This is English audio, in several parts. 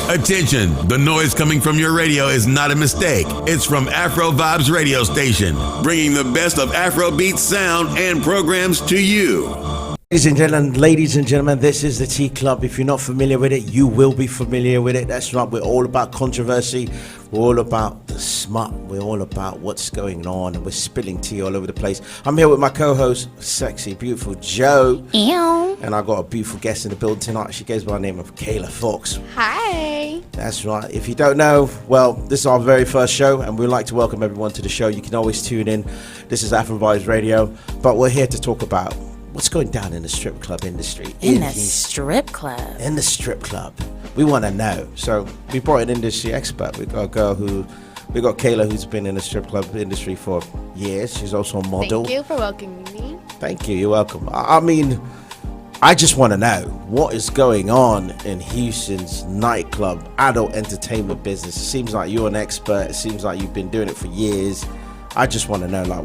Attention, the noise coming from your radio is not a mistake. It's from Afro Vibes radio station, bringing the best of Afrobeat sound and programs to you. Ladies and gentlemen, this is the T Club. If you're not familiar with it, you will be familiar with it. That's right, we're all about controversy. We're all about the smut. We're all about what's going on, and we're spilling tea all over the place. I'm here with my co-host, sexy, beautiful Joe. Ew. And I got a beautiful guest in the building tonight. She goes by the name of Kayle Fox. Hi. That's right. If you don't know, well, this is our very first show, and we'd like to welcome everyone to the show. You can always tune in. This is Afro Vibes Radio, but we're here to talk about what's going down in the strip club industry. In the strip club. In the strip club. We want to know. So we brought an industry expert. We got Kayle, who's been in the strip club industry for years. She's also a model. Thank you for welcoming me. Thank you. You're welcome. I mean, I just want to know what is going on in Houston's nightclub, adult entertainment business. It seems like you're an expert. It seems like you've been doing it for years. I just want to know, like,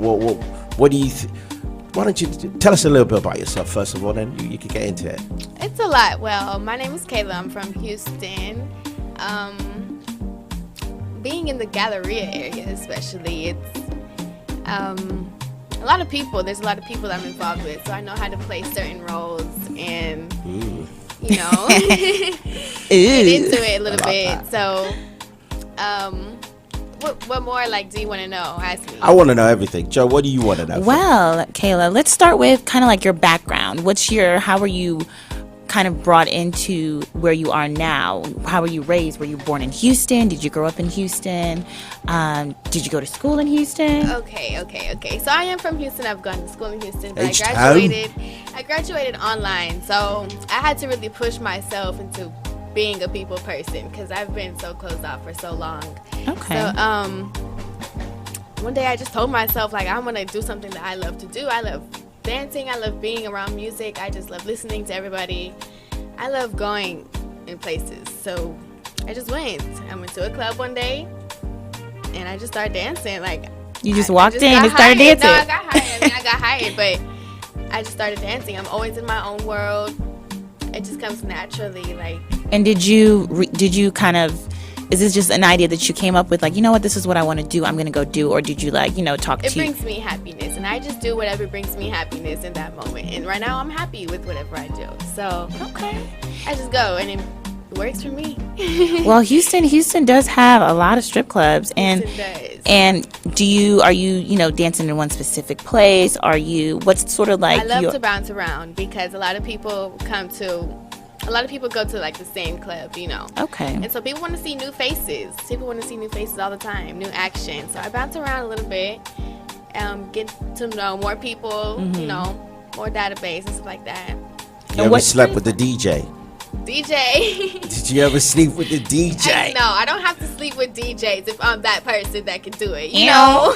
what do you think? Why don't you tell us a little bit about yourself, first of all, then you can get into it. It's a lot. Well, my name is Kayle. I'm from Houston. Being in the Galleria area especially, it's a lot of people. There's a lot of people that I'm involved with, so I know how to play certain roles and, you know, get into it a little bit. That. So, what more, like, do you want to know? Ask me. I want to know everything. Joe, what do you want to know? Well, Kayle, let's start with kind of like your background. How were you kind of brought into where you are now? How were you raised? Were you born in Houston? Did you grow up in Houston? Did you go to school in Houston? Okay. So I am from Houston. I've gone to school in Houston, but I graduated online. So I had to really push myself into being a people person because I've been so closed off for so long. Okay. So one day I just told myself, like, I'm gonna do something that I love to do. I love dancing. I love being around music. I just love listening to everybody. I love going in places. So I just went. I went to a club one day and I just started dancing. Like, you just walked in and started dancing. No, I got hired. I got hired, but I just started dancing. I'm always in my own world. It just comes naturally, like. And did you kind of, is this just an idea that you came up with, like, you know what, this is what I want to do, I'm going to go do, or did you, like, you know, talk It brings me happiness, and I just do whatever brings me happiness in that moment. And right now, I'm happy with whatever I do. So, okay, I just go, and it works for me. Well, Houston does have a lot of strip clubs, and Houston does. Are you dancing in one specific place? What's sort of like? I love to bounce around because a lot of people go to like the same club, you know. Okay. And so people want to see new faces. People want to see new faces all the time, new action. So I bounce around a little bit, get to know more people, you know, more database and stuff like that. You ever slept with the DJ? DJ. Did you ever sleep with the DJ? No, I don't have to sleep with DJs if I'm that person that can do it. You know?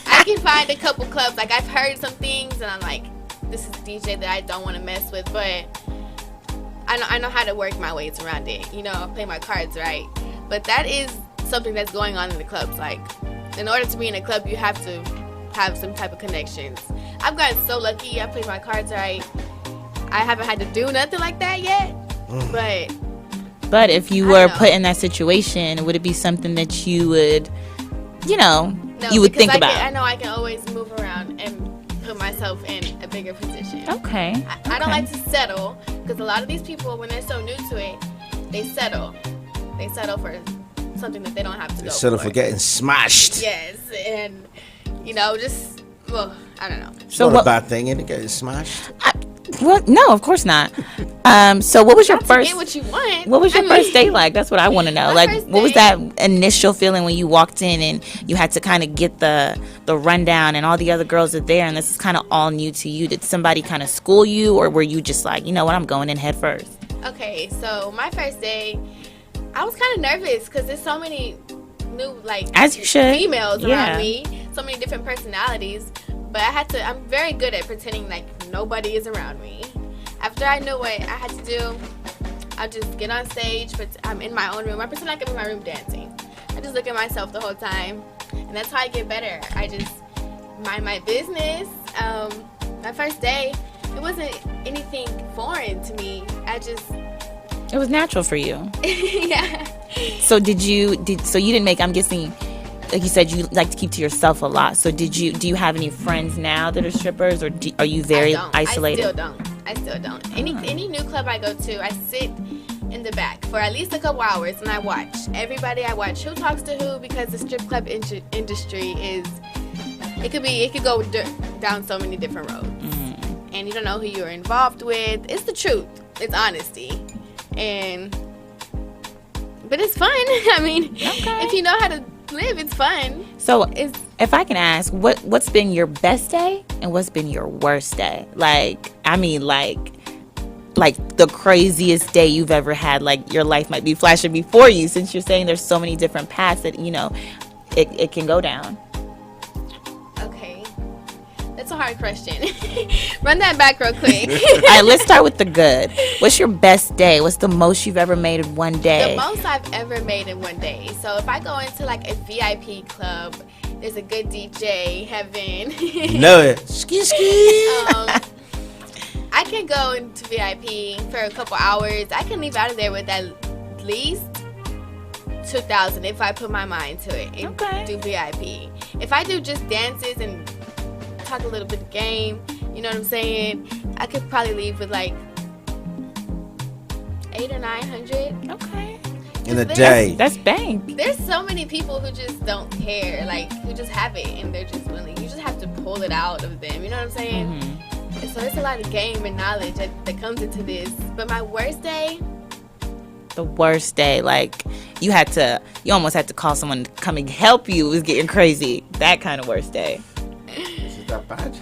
I can find a couple clubs. Like, I've heard some things, and I'm like, this is a DJ that I don't want to mess with, but I know how to work my ways around it. You know, play my cards right. But that is something that's going on in the clubs. Like, in order to be in a club, you have to have some type of connections. I've gotten so lucky. I played my cards right. I haven't had to do nothing like that yet, But if you were put in that situation, would it be something that you would, you would think about? I know I can always move around and put myself in a bigger position. Okay. I don't like to settle because a lot of these people, when they're so new to it, they settle. They settle for something that they don't have to go for. Settle for getting smashed. Yes, and I don't know. It's not a bad thing, isn't it, getting smashed? Well, no, of course not. So what was your first? Get what you want. What was your first day like? That's what I want to know. Like, what was that initial feeling when you walked in and you had to kind of get the rundown, and all the other girls are there, and this is kind of all new to you? Did somebody kind of school you, or were you just like, you know what, I'm going in head first? Okay, so my first day, I was kind of nervous because there's so many new, like, as you should, females around me, so many different personalities. But I'm very good at pretending like nobody is around me. After I knew what I had to do, I'll just get on stage, but I'm in my own room. I pretend like I'm in my room dancing. I just look at myself the whole time, and that's how I get better. I just mind my business. My first day, it wasn't anything foreign to me. It was natural for you. Yeah. So you didn't make, I'm guessing, like you said, you like to keep to yourself a lot. So do you have any friends now that are strippers, or are you very isolated? I still don't. Any new club I go to, I sit in the back for at least a couple hours and I watch everybody. I watch who talks to who, because the strip club industry it could go down so many different roads. And you don't know who you're involved with. It's the truth. It's honesty. But it's fun. I mean, if you know how to live, it's fun. So if I can ask, what's been your best day and what's been your worst day? Like the craziest day you've ever had, like your life might be flashing before you, since you're saying there's so many different paths that, it can go down. Okay. That's a hard question. Run that back real quick. All right, let's start with the good. What's your best day? What's the most you've ever made in one day? The most I've ever made in one day. So if I go into like a VIP club, there's a good DJ, Heaven. Know it. Ski. I can go into VIP for a couple hours. I can leave out of there with at least 2,000 if I put my mind to it and do VIP. If I do just dances and talk a little bit of game, you know what I'm saying, I could probably leave with like 800 or 900. Okay. In a day. That's bank. There's so many people who just don't care, like who just have it and they're just willing. You just have to pull it out of them, you know what I'm saying? And so there's a lot of game and knowledge that comes into this. But my worst day? The worst day, like you almost had to call someone to come and help you. It was getting crazy. That kind of worst day. Is it that bad?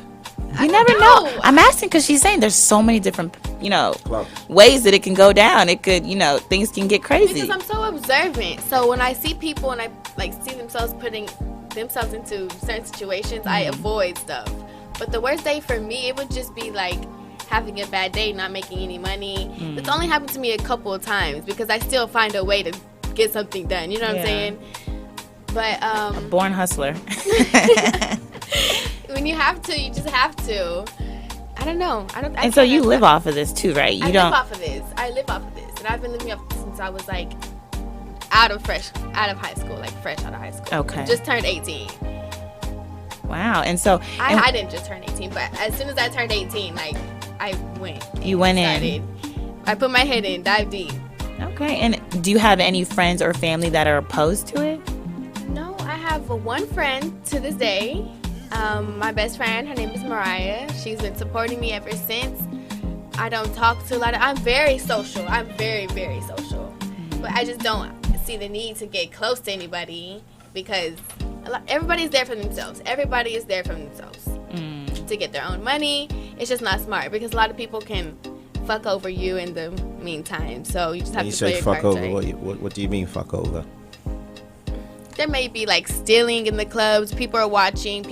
You never know. I'm asking because she's saying there's so many different, Club. ways that it can go down. It could, things can get crazy. Because I'm so observant. So when I see people and I see themselves putting themselves into certain situations, I avoid stuff. But the worst day for me, it would just be like having a bad day, not making any money. It's only happened to me a couple of times because I still find a way to get something done. You know what I'm saying? But A born hustler. when you have to, you just have to. I don't know. And so you live off of this too, right? I live off of this, and I've been living off since I was like out of high school, like fresh out of high school. Okay. Just turned 18. Wow. And so I didn't just turn 18, but as soon as I turned 18, like I went. You went in. I put my head in, dive deep. Okay. And do you have any friends or family that are opposed to it? No, I have one friend to this day. My best friend, her name is Mariah. She's been supporting me ever since. I don't talk to a lot of. I'm very social. I'm very, very social. But I just don't see the need to get close to anybody because everybody's there for themselves. Everybody is there for themselves to get their own money. It's just not smart because a lot of people can fuck over you in the meantime. So you just have to play your cards right. You say fuck over. What do you mean fuck over? There may be like stealing in the clubs. People are watching.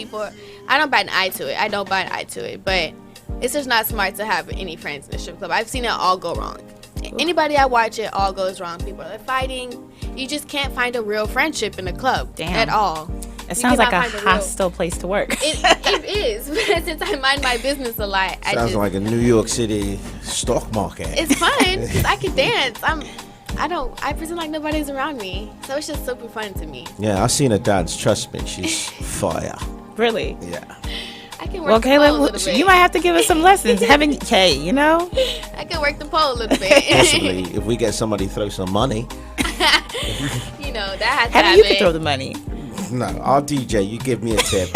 I don't bat an eye to it. But it's just not smart to have any friends in the strip club. I've seen it all go wrong. Anybody I watch, it all goes wrong. People are fighting. You just can't find a real friendship in a club at all. It sounds like a hostile place to work. It is. Since I mind my business a lot. Sounds like a New York City stock market. It's fun because I can dance. I pretend like nobody's around me. So it's just super fun to me. Yeah, I've seen her dance. Trust me, she's fire. Really? Yeah. I can work the pole a little bit. You might have to give us some lessons. Having Kay, I can work the pole a little bit. Possibly, if we get somebody to throw some money. That has to happen. You can throw the money. No, our DJ, you give me a tip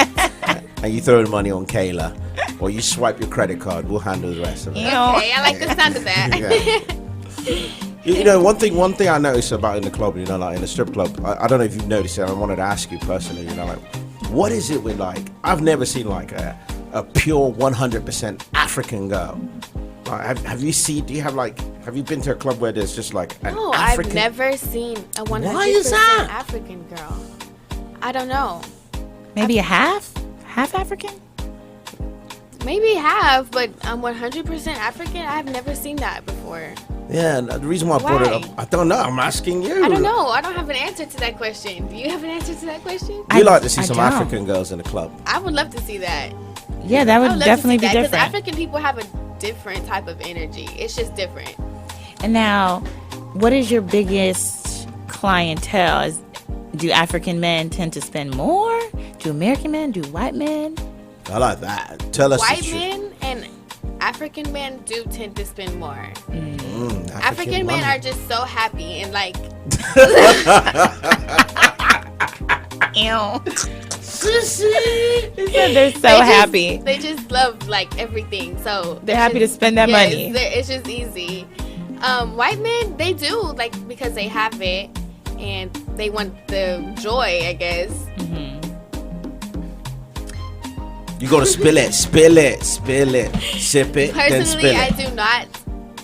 and you throw the money on Kayle, or you swipe your credit card. We'll handle the rest of it. Okay, I like the sound of that. One thing I noticed about in the club, like in the strip club, I don't know if you've noticed it. I wanted to ask you personally, like, what is it with like? I've never seen like a pure 100% African girl. Like, have you seen? Have you been to a club where there's just like an African? I've never seen a 100% African girl. I don't know. Maybe a half African? Maybe half, but I'm 100% African. I've never seen that before. Yeah, the reason why I brought it up, I don't know. I'm asking you. I don't know. I don't have an answer to that question. Do you have an answer to that question? You like to see some African girls in the club? I would love to see that. Yeah, that would definitely be different. Because African people have a different type of energy. It's just different. And now, what is your biggest clientele? Do African men tend to spend more? Do American men? Do white men? I like that. Tell us White the truth. men and African men do tend to spend more. African money. men are just so happy and like. Ew. They're so happy. They just love like everything. So They're happy to spend that money. It's just easy. White men, they do like because they have it and they want the joy, I guess. You gotta spill it, sip it, then spill Personally, it. I do not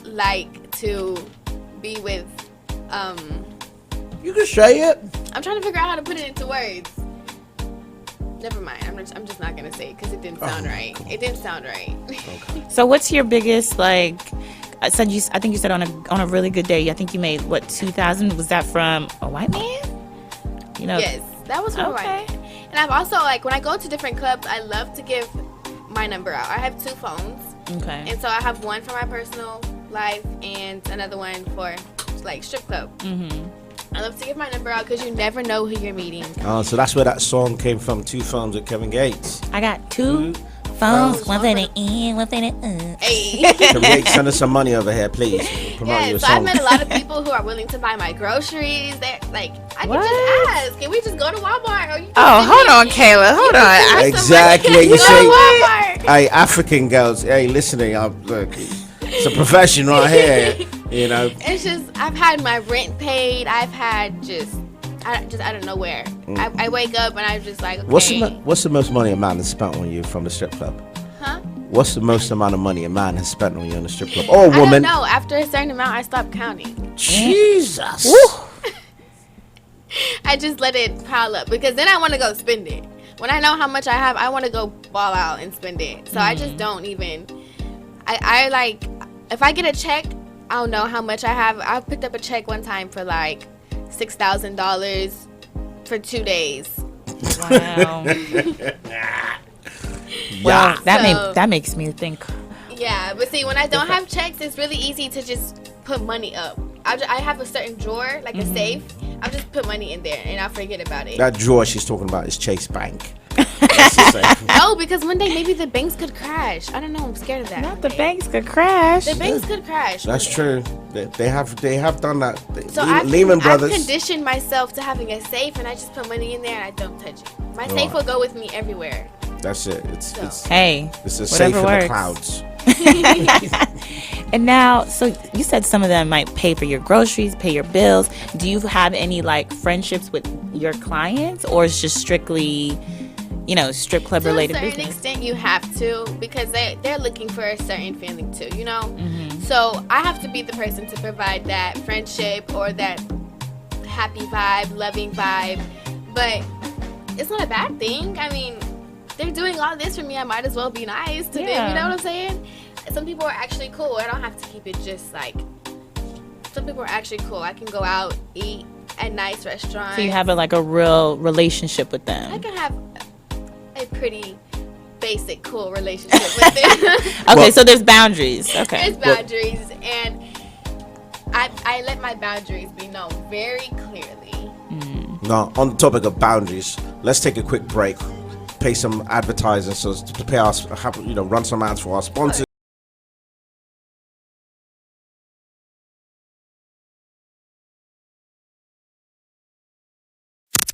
like to be with. You can say it. I'm trying to figure out how to put it into words. Never mind. I'm just not gonna say it because it didn't sound right. It didn't sound right. Okay. So what's your biggest like? I think you said on a really good day. I think you made what 2,000. Was that from a white man? You know. Yes, that was from a white man. And I've also like when I go to different clubs, I love to give my number out. I have 2 phones. Okay. And so I have one for my personal life and another one for like strip club. I love to give my number out because you never know who you're meeting. Oh, so that's where that song came from. 2 phones with Kevin Gates. I got 2 phones, one for the in, one for the Hey. Kevin Gates, send us some money over here, please. Promote Yeah, your so I've song. met a lot of people who are willing to buy my groceries. They're like, I can What? just ask, can we just go to Walmart? Or you can Oh, send hold me- on, Kayla. Hold on. Exactly. Go You to say, Walmart. hey, African girls, hey, listening, look, it's a profession right here. You know. It's just I've had my rent paid. I've had just out of nowhere. I wake up and I'm just like, okay. What's the most money a man has spent on you from the strip club? Huh? What's the most amount of money a man has spent on you in the strip club? Or a I don't woman? know. After a certain amount, I stopped counting. Jesus. I just let it pile up because then I want to go spend it. When I know how much I have, I want to go ball out and spend it. So I just don't even. I like if I get a check, I don't know how much I have. I picked up a check one time for like $6,000 for 2 days. Wow. Wow. That makes me think. Yeah, but see, when I don't have checks, it's really easy to just put money up. I have a certain drawer, like a safe. I'll just put money in there and I'll forget about it. That drawer she's talking about is Chase Bank. That's the same. No, because one day maybe the banks could crash. I don't know. I'm scared of that. Not the banks could crash. The banks could crash. That's true. They have done that. So Lehman Brothers. I've conditioned myself to having a safe, and I just put money in there and I don't touch it. My safe will go with me everywhere. That's it. It's Hey, a safe in whatever the works. clouds. And now, so you said some of them might pay for your groceries, pay your bills. Do you have any like friendships with your clients, or it's just strictly, strip club related To a certain business? extent, you have to because they're looking for a certain feeling too, So I have to be the person to provide that friendship or that happy vibe, loving vibe. But it's not a bad thing. I mean, they're doing all this for me. I might as well be nice to them. You know what I'm saying? Some people are actually cool. I don't have to keep it just like. Some people are actually cool. I can go out, eat at nice restaurants. So you have a real relationship with them. I can have a pretty basic, cool relationship with them. Okay, so there's boundaries. Okay. There's boundaries, and I let my boundaries be known very clearly. Now, on the topic of boundaries, let's take a quick break. Pay some advertising, so to pay us, run some ads for our sponsors.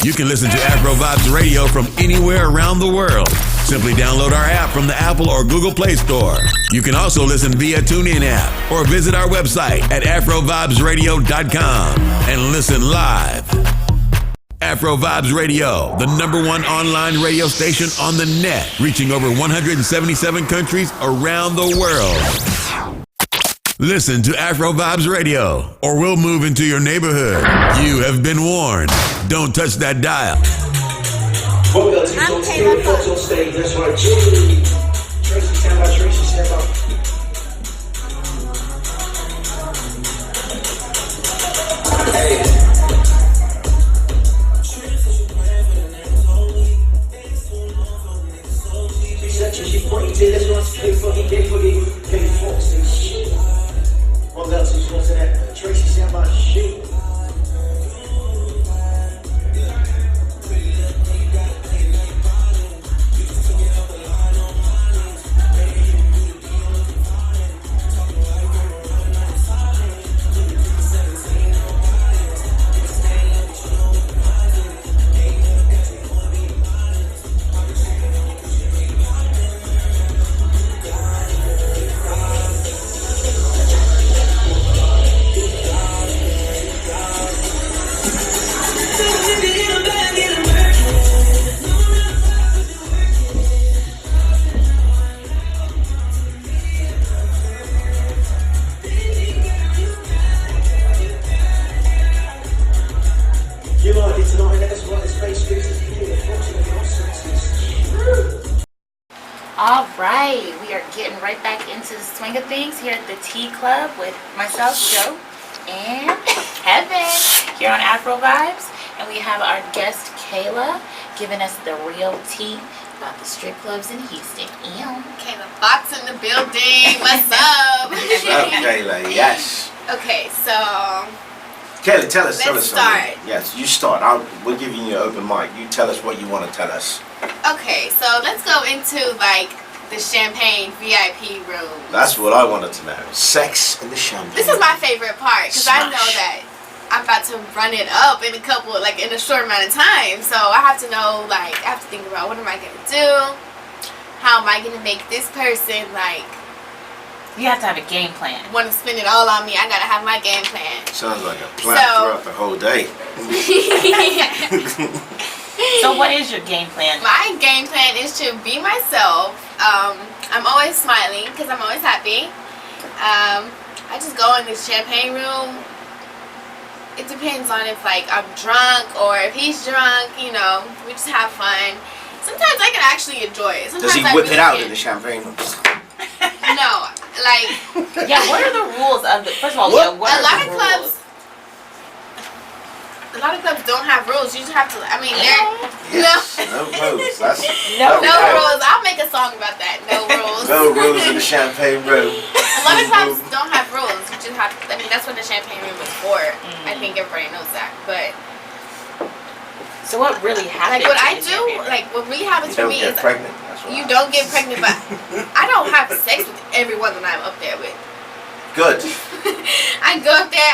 You can listen to Afro Vibes Radio from anywhere around the world. Simply download our app from the Apple or Google Play Store. You can also listen via TuneIn app or visit our website at afrovibesradio.com and listen live. Afro Vibes Radio, the #1 online radio station on the net, reaching over 177 countries around the world. Listen to Afro Vibes Radio, or we'll move into your neighborhood. You have been warned. Don't touch that dial. I'm Kayle. On stage. That's right. Tracy, stand by. Tracy, stand by. Hey. Tracy, stand by. getting right back into the swing of things here at the Tea Club with myself, Joe, and Heaven here on Afro Vibes. And we have our guest, Kayla, giving us the real tea about the strip clubs in Houston. Ew. Kayla Fox in the building. What's up? What's up, Kayle? Yes. Okay, so Kayle, tell us. let's start. Something. Yes, you start. We're giving you an open mic. You tell us what you want to tell us. Okay, so let's go into like the champagne VIP room. That's what I wanted to know. Sex and the champagne. This is my favorite part because I know Smash. that I'm about to run it up in in a short amount of time. So I have to know, like, I have to think about what am I gonna do? How am I gonna make this person like You have to have a game plan. want to spend it all on me? I gotta have my game plan. Sounds like a plan So- throughout the whole day. So what is your game plan? My game plan is to be myself. I'm always smiling because I'm always happy. I just go in this champagne room. It depends on if like I'm drunk or if he's drunk. You know, we just have fun. Sometimes I can actually enjoy it. Sometimes Does he I whip really it out can. in the champagne? No, like Yeah, what are the rules of the, first of all, What? yeah, what a are lot the of rules? clubs. A lot of clubs don't have rules. You just have to. I mean, Yes. No rules. That's No no okay. rules. I'll make a song about that. No rules. No rules in the champagne room. A lot of clubs don't have rules. You just have. I mean, that's what the champagne room is for. I think everybody knows that. But So what really happens? like what in I the do, champagne room? like what really happens You for don't me get is pregnant. That's what you happens. don't get pregnant. But I don't have sex with everyone that I'm up there with. Good. I go up there.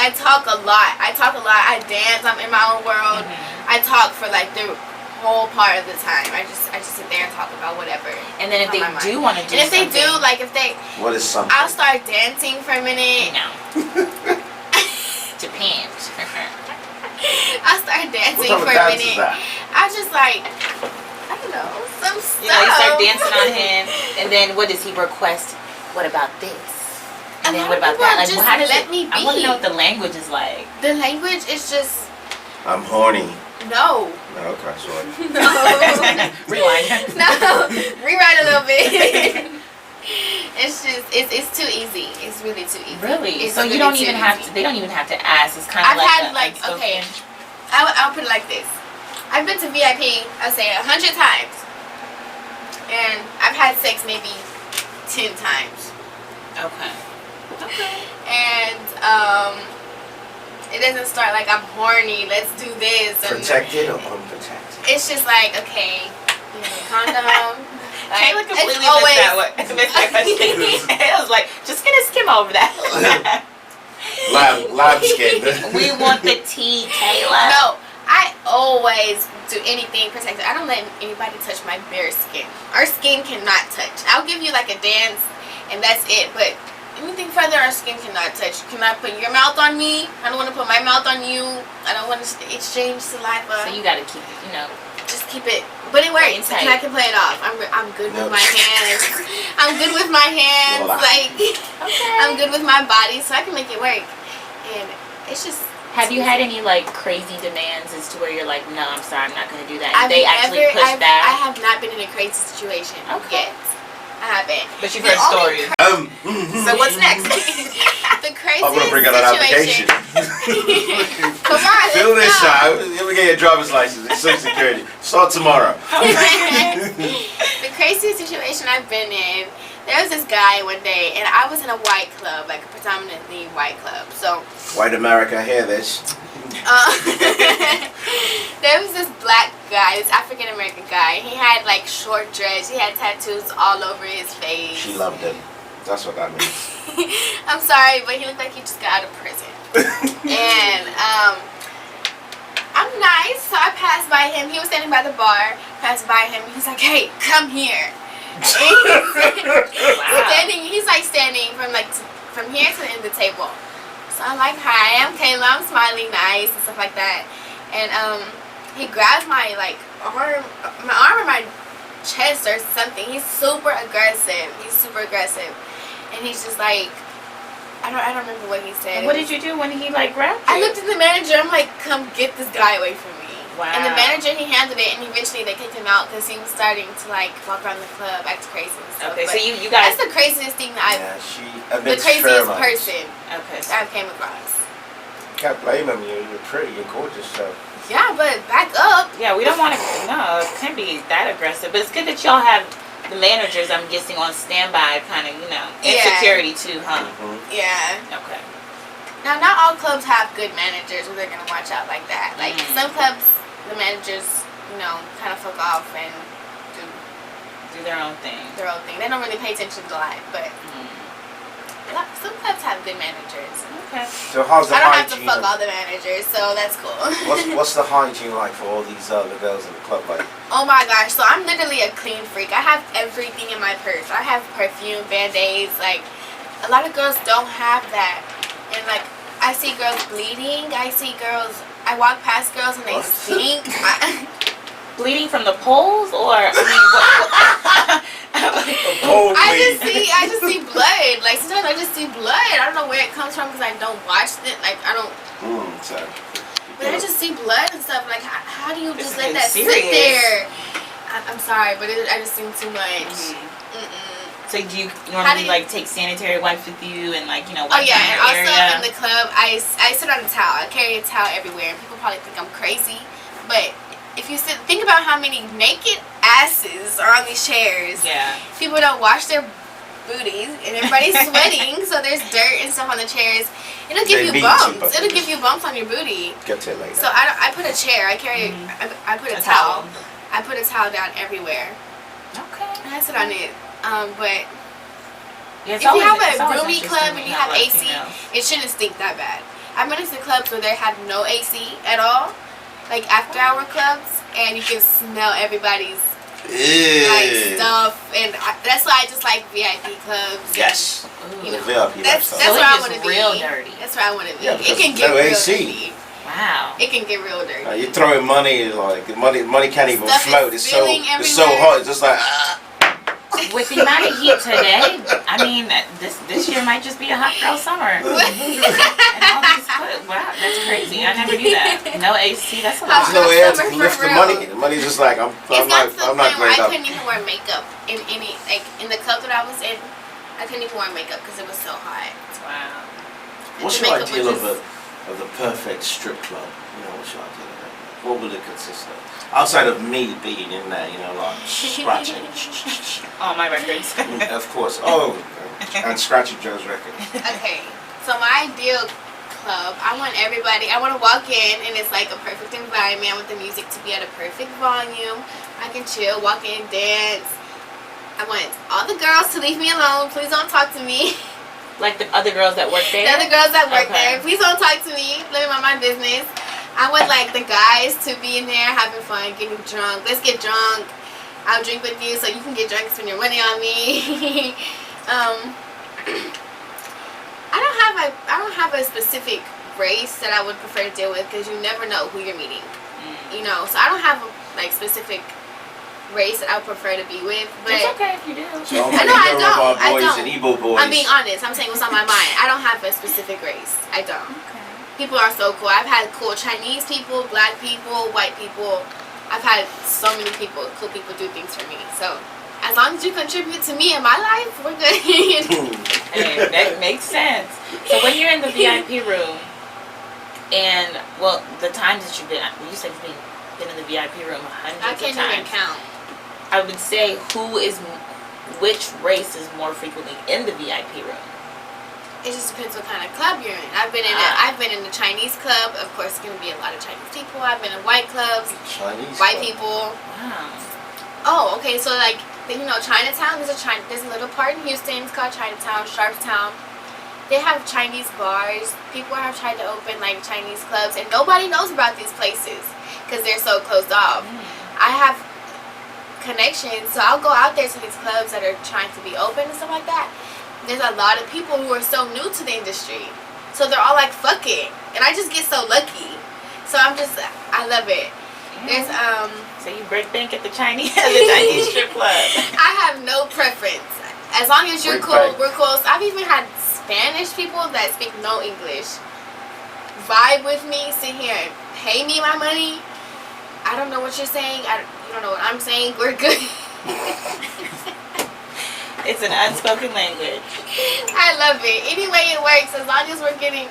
I talk a lot. I dance. I'm in my own world. I talk for like the whole part of the time. I just sit there and talk about whatever. And then if on they my mind. do want to do And if they something, do, like if they, What is something? I'll start dancing for a minute. no. Japan. I'll start dancing What type for of a dance minute. is that? I just like, I don't know, some stuff. You know, you start dancing on him, and then what does he request? What about this? And then A lot what of about people that? Like, just how does let it? me I want to be. know what the language is like. The language is just I'm horny. no. No, okay, sorry. No. Rewind. No. Rewrite a little bit. It's just it's too easy. It's really too easy. Really? It's So you really don't too even have easy. to. They don't even have to ask. It's kind of I've like had a like unspoken- okay. I'll put it like this. I've been to VIP, I'll say 100 times, and I've had sex maybe 10 times. Okay. Okay. And it doesn't start like I'm horny. Let's do this. And Protected or unprotected? it's just like okay, you know, condom. Kayla completely it's always, missed that question. I was like, just gonna skim over that. Lab skin. We want the tea, Kayla. No, I always do anything protected. I don't let anybody touch my bare skin. Our skin cannot touch. I'll give you like a dance, and that's it. But anything further, our skin cannot touch. You cannot put your mouth on me. I don't want to put my mouth on you. I don't want to exchange saliva. So you gotta keep it, you know. Just keep it. But it works. Tight. And I can play it off. I'm good No. with my hands. I'm good with my hands. Voila. Like I'm good with my body, so I can make it work. And it's just. Have you had any like crazy demands as to where you're like, no, I'm sorry, I'm not gonna do that? I've And they actually never- push I back. have not been in a crazy situation Okay. yet. I haven't. But you've The heard only stories. So what's next? The craziest I'm gonna bring out an application. Come on, Fill let's this go. out. Let me get your driver's license. It's Social Security. Start tomorrow. The craziest situation I've been in, there was this guy one day, and I was in a white club, like a predominantly white club. So White America, hear this. there was this black guy, this African American guy. He had like short dreads. He had tattoos all over his face. She loved him. That's what that means. I'm sorry, but he looked like he just got out of prison. And I'm nice, so I passed by him. He was standing by the bar. Passed by him. He's like, "Hey, come here." He's like standing from here to the end of the table. So I'm like, "Hi, I'm Kayla. I'm smiling, nice and stuff like that." And he grabs my arm or my chest or something. He's super aggressive. And he's just like, I don't remember what he said. And what did you do when he like grabbed you? I looked at the manager. I'm like, "Come get this guy away from me." Wow. And the manager, he handled it, and eventually they kicked him out because he was starting to like walk around the club, act crazy and stuff. Okay, but so you guys. that's the craziest thing that she the emits craziest pheromones. person Okay. that I've came across. Can't blame him. You're pretty, you're gorgeous, so. Yeah, but back up. Yeah, we don't want to. No, it can't be that aggressive. But it's good that y'all have the managers, I'm guessing, on standby, kind of, and Yeah. security too, huh? Yeah. Okay. Now, not all clubs have good managers where they're gonna watch out like that. Like some clubs, the managers, kind of fuck off and Do their own thing. their own thing. They don't really pay attention to life, but some clubs have good managers. Okay. So how's the I don't have to hygiene? fuck all the managers, so that's cool. What's the hygiene like for all these other girls in the club? Like, Oh my gosh, so I'm literally a clean freak. I have everything in my purse. I have perfume, Band-Aids, like a lot of girls don't have that. And like I see girls bleeding, I walk past girls and they What? stink. Bleeding from the poles, or I mean, what? I just see blood. Like sometimes I just see blood. I don't know where it comes from because I don't watch it. Like I don't. But I just see blood and stuff. Like how do you just let that sit there? I'm sorry, but I just seen too much. So do you normally take sanitary wipes with you and wipe Oh down yeah, and your also area? in the club, I sit on a towel. I carry a towel everywhere, and people probably think I'm crazy. But if you think about how many naked asses are on these chairs. Yeah. People don't wash their booties, and everybody's sweating, so there's dirt and stuff on the chairs. It'll give you bumps. It'll give you bumps on your booty. Get to it later. So I put a chair. I carry. I put a towel. I put a towel down everywhere. Okay. And I sit on it. But Yeah, if you have a roomy club and you have AC, it shouldn't stink that bad. I've been to clubs where they have no AC at all, like after hour clubs, and you can smell everybody's stuff, and that's why I just like VIP clubs. Yes. VIP That's So where it I gets want to be. real dirty. That's where I want to be. Yeah, It can get no real AC. dirty. Wow. It can get real dirty. You're throwing money, money can't even Stuff is float. It's so spilling hot. It's just like With the amount of heat today, I mean, this year might just be a hot girl summer. And all these clips, wow, that's crazy. I never knew that. No AC, that's a lot. there's no air to Summer for lift the real. money. The money's just like I'm It's got to the not point where great I up. couldn't even wear makeup in any, like in the club that I was in. I couldn't even wear makeup because it was so hot. Wow. What's The your makeup ideal was of the perfect strip club? What's your ideal of that? What would it consist of? Outside of me being in there, like scratching. All my records. Of course. Oh, and scratching Joe's record. Okay, so my ideal club, I want to walk in and it's like a perfect environment. I want the music to be at a perfect volume. I can chill, walk in, dance. I want all the girls to leave me alone. Please don't talk to me. Like the other girls that work there? The other girls that work Okay. there, please don't talk to me. Let me mind my business. I want like the guys to be in there having fun, getting drunk. Let's get drunk. I'll drink with you so you can get drunk and spend your money on me. I don't have a specific race that I would prefer to deal with because you never know who you're meeting. So I don't have a specific race that I would prefer to be with. But It's okay if you do. So I know I don't. I boys don't. and Igbo boys. I'm being honest. I'm saying what's on my mind. I don't have a specific race. I don't. Okay. People are so cool. I've had cool Chinese people, black people, white people. I've had so many cool people do things for me. So as long as you contribute to me in my life, we're good. Hey, that makes sense. So when you're in the VIP room, and the times that you've been, you said you've been in the VIP room hundreds I of can't times. even count. I would say which race is more frequently in the VIP room? It just depends what kind of club you're in. I've been in the Chinese club. Of course, it's gonna be a lot of Chinese people. I've been in white clubs, Chinese white club. people. Wow. Oh, okay. So like, Chinatown. There's a little part in Houston. It's called Chinatown, Sharpstown. They have Chinese bars. People have tried to open like Chinese clubs, and nobody knows about these places because they're so closed off. I have connections, so I'll go out there to these clubs that are trying to be open and stuff like that. There's a lot of people who are so new to the industry, so they're all like, "Fuck it," and I just get so lucky. So I love it. There's So you break bank at the Chinese strip club. I have no preference. As long as you're Break cool, bank. we're cool. So I've even had Spanish people that speak no English vibe with me, sit here and pay me my money, I don't know what you're saying. You don't know what I'm saying. We're good. It's an unspoken language. I love it. Any way it works, as long as we're getting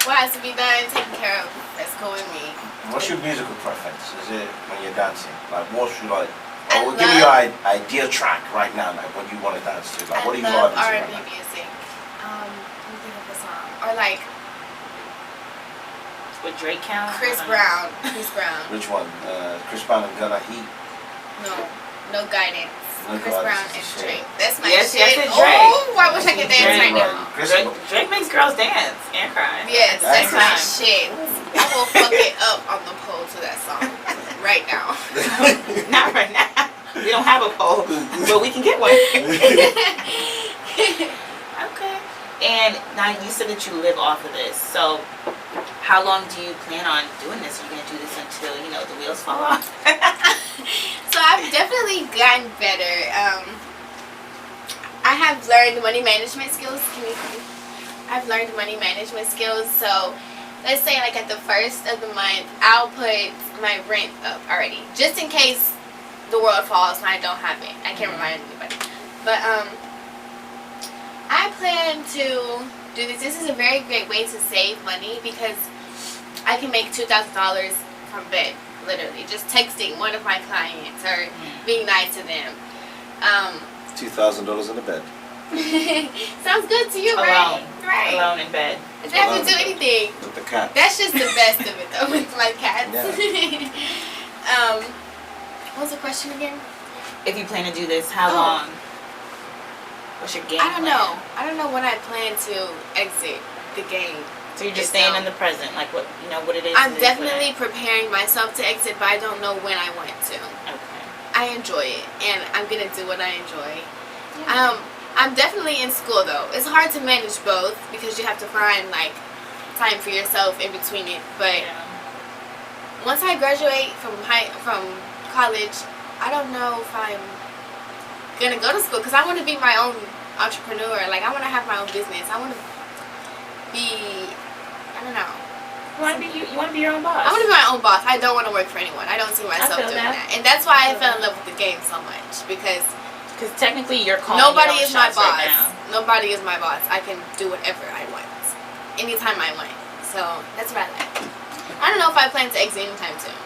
what has to be done, taken care of, that's cool with me. What's your musical preference? Is it when you're dancing? Like, what should like? I Give me your ideal track right now. Like, what you want to dance to? Like, what are you love vibing to right R&B now? music. Let me think of a song. Or like Would Drake count? Chris Brown. Chris Brown. Which one? Chris Brown and Gunna Heat. No guidance. No Chris Guidance Brown is and shit. Drake. That's my Yes, shit. yes, it's Drake. Oh, I wish I could dance right now. Drake makes girls dance and cry. Yes, at the that's same my time. shit. I will fuck it up on the pole to that song right now. Not right now. We don't have a pole, but we can get one. Okay. And now you said that you live off of this. So how long do you plan on doing this? Are you going to do this until, the wheels fall off? So I've definitely gotten better. I have learned money management skills. I've learned money management skills. So let's say like at the first of the month, I'll put my rent up already, just in case the world falls and I don't have it. I can't remind anybody. But I plan to do this. This is a very great way to save money because I can make $2,000 from bed, literally, just texting one of my clients or being nice to them. $2,000 in the bed. Sounds good to you, Alone. right? Right. Alone in bed. I don't have to do anything. With the cat. That's just the best of it, though, with my cats. Yeah. What was the question again? If you plan to do this, how long? What's your game I don't plan? know. I don't know when I plan to exit the game. So you're just staying in the present, like what it is. I'm definitely preparing myself to exit, but I don't know when I want to. Okay. I enjoy it, and I'm gonna do what I enjoy. I'm definitely in school though. It's hard to manage both because you have to find like time for yourself in between it. But once I graduate from college, I don't know if I'm gonna go to school because I want to be my own entrepreneur. Like I want to have my own business. I want to be, I don't know. You want to be your own boss. I want to be my own boss. I don't want to work for anyone. I don't see myself doing that. And that's why I fell in love with the game so much because technically you're calling nobody your own is my shots boss. right now. Nobody is my boss. I can do whatever I want, anytime I want. So that's what I like. I don't know if I plan to exit anytime soon.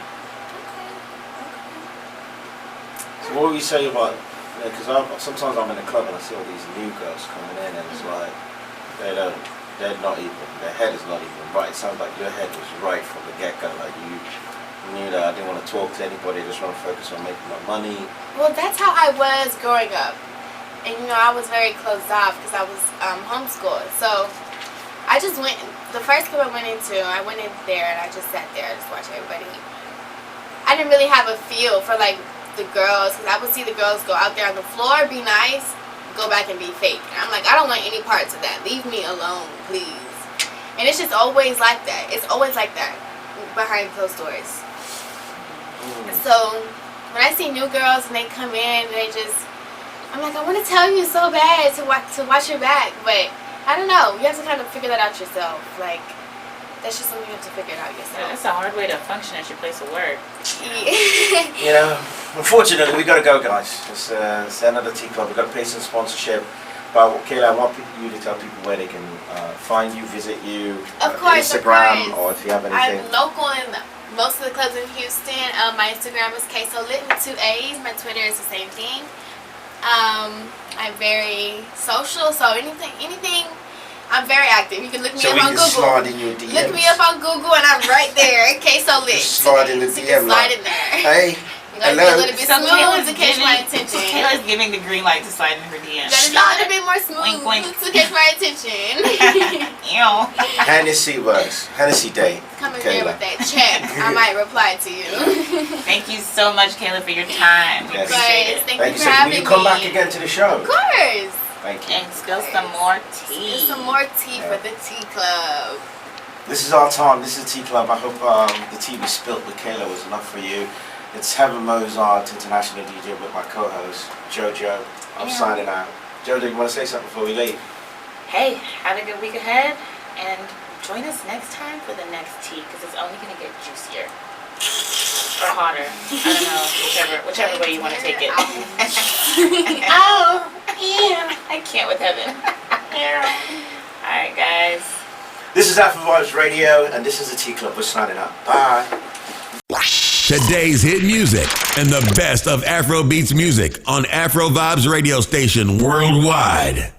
So what would you say about? Because sometimes I'm in a club and I see all these new girls coming in and it's like they're not even, their head is not even right. It sounds like your head was right from the get-go. Like you knew that I didn't want to talk to anybody. I just want to focus on making my money. Well, that's how I was growing up. And I was very closed off because I was homeschooled. So I just went, the first club I went in there and I just sat there, just watching everybody. I didn't really have a feel for like the girls because I would see the girls go out there on the floor, be nice, go back and be fake. And I'm like, I don't want any parts of that. Leave me alone, please. And it's just always like that. It's always like that behind closed doors. So when I see new girls and they come in and I'm like, I want to tell you so bad to watch your back, but I don't know. You have to kind of figure that out yourself. Like, that's just something you have to figure it out yourself. Yeah, that's a hard way to function at your place of work. Yeah. Unfortunately, we got to go, guys. It's the end of the Tea Club. We've got to pay some sponsorship. But Kayle, I want you to tell people where they can find you, visit you, Of course, Instagram, or if you have anything. I'm local in most of the clubs in Houston. My Instagram is KSoLit with 2 A's. My Twitter is the same thing. I'm very social, so anything. I'm very active. You can look me up on Google. Slide in your DMs. Look me up on Google and I'm right there. KSoLit. Just slide in the So you DM. can slide in there. Hey, You gotta be a little bit smooth Kayla's to catch my attention. Kayla's giving the green light to slide in her DM. You gotta be a little bit more smooth Wink, wink. to catch my attention. Ew. Hennessy works. Hennessy day. Come in there with that check. I might reply to you. Thank you so much, Kayle, for your time. Yes. Appreciate it. Thank Thank you you. for So, will having you come me. back again to the show? Of course. Thank you. And spill some more tea. Get some more tea for the tea club. This is our time. This is Tea Club. I hope the tea we spilt with Kayle was enough for you. It's Heaven Mozart, international DJ, with my co-host Jojo. I'm signing out. Jojo, you want to say something before we leave? Hey, have a good week ahead, and join us next time for the next tea, because it's only going to get juicier. or hotter. I don't know, whichever way you want to take it. Oh, yeah. I can't with heaven. All right, guys. This is Afro Vibes Radio, and this is the T Club. We're signing up. Bye. Today's hit music and the best of Afro beats music on Afro Vibes radio station worldwide.